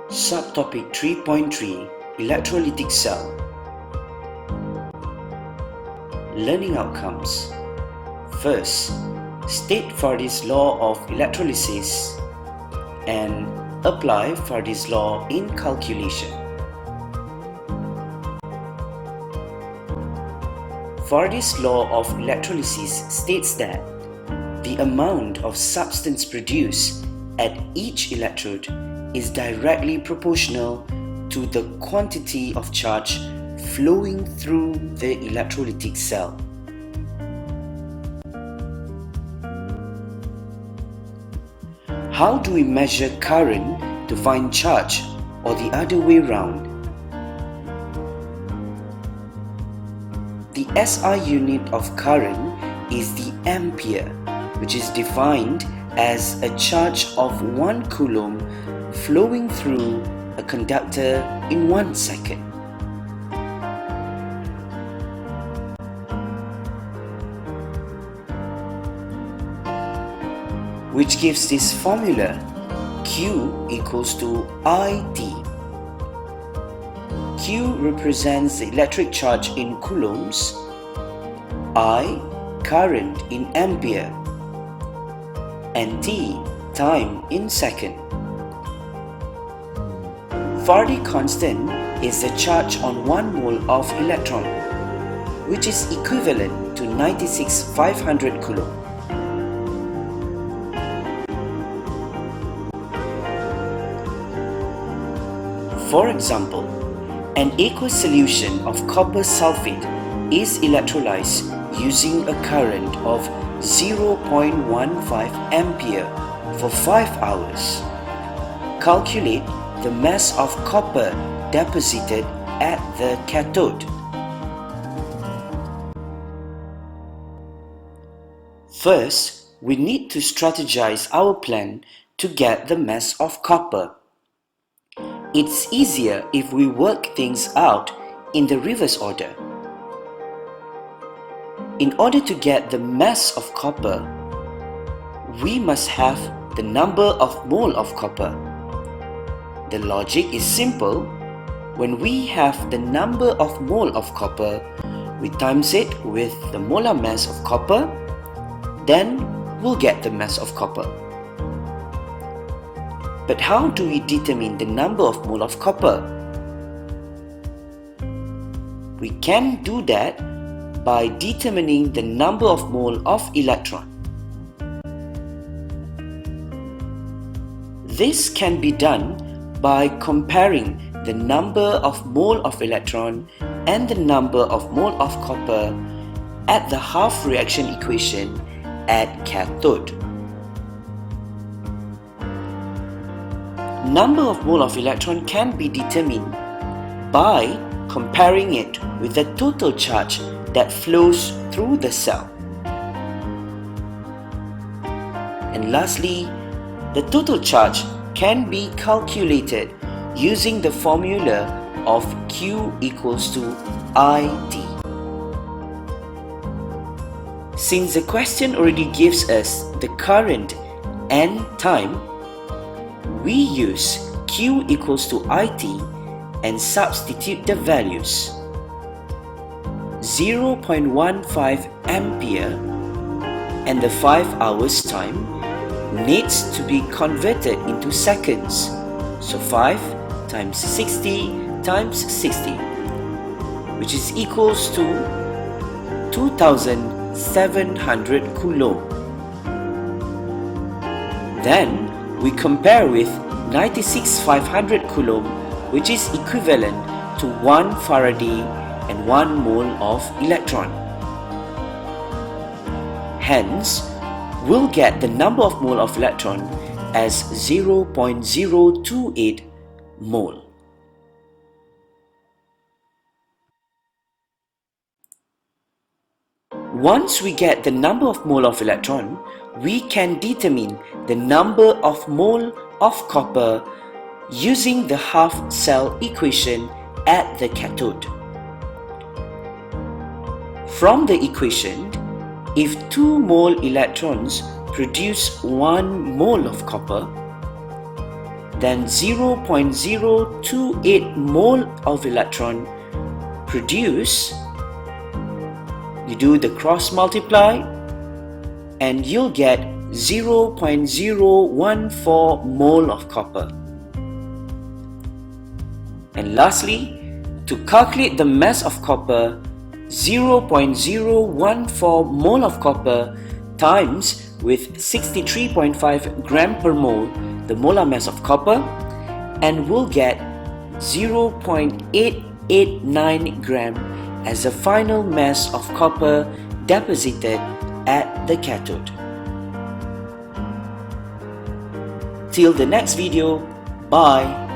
Subtopic 3.3 Electrolytic Cell. Learning outcomes. First, state Faraday's law of electrolysis and apply Faraday's law in calculation. Faraday's law of electrolysis states that the amount of substance produced at each electrode is directly proportional to the quantity of charge flowing through the electrolytic cell. How do we measure current to find charge, or the other way round? The SI unit of current is the ampere, which is defined as a charge of 1 coulomb flowing through a conductor in 1 second. Which gives this formula: Q equals to IT. Q represents the electric charge in coulombs, I current in ampere, and T time in second. Faraday constant is the charge on 1 mole of electron, which is equivalent to 96,500 coulomb. For example, an aqueous solution of copper sulfate is electrolyzed using a current of 0.15 ampere for 5 hours. Calculate the mass of copper deposited at the cathode. First, we need to strategize our plan to get the mass of copper. It's easier if we work things out in the reverse order. In order to get the mass of copper, we must have the number of mole of copper. The logic is simple. When we have the number of mole of copper, we times it with the molar mass of copper, then we'll get the mass of copper. But how do we determine the number of mole of copper? We can do that by determining the number of mole of electron. This can be done by comparing the number of mole of electron and the number of mole of copper at the half reaction equation at cathode. Number of mole of electron can be determined by comparing it with the total charge that flows through the cell. And lastly, the total charge can be calculated using the formula of Q equals to IT. Since the question already gives us the current and time, we use Q equals to IT and substitute the values. 0.15 ampere and the 5 hours time needs to be converted into seconds. So 5 times 60 times 60, which is equals to 2,700 coulomb. Then we compare with 96,500 coulomb, which is equivalent to 1 Faraday and 1 mole of electron. Hence, we'll get the number of mole of electron as 0.028 mole. Once we get the number of mole of electron, we can determine the number of mole of copper using the half cell equation at the cathode. From the equation, if 2 mole electrons produce 1 mole of copper, then 0.028 mole of electron produced. You do the cross multiply and you'll get 0.014 mole of copper. And lastly, to calculate the mass of copper, 0.014 mole of copper times with 63.5 gram per mole, the molar mass of copper, and we'll get 0.889 gram as the final mass of copper deposited at the cathode. Till the next video, bye!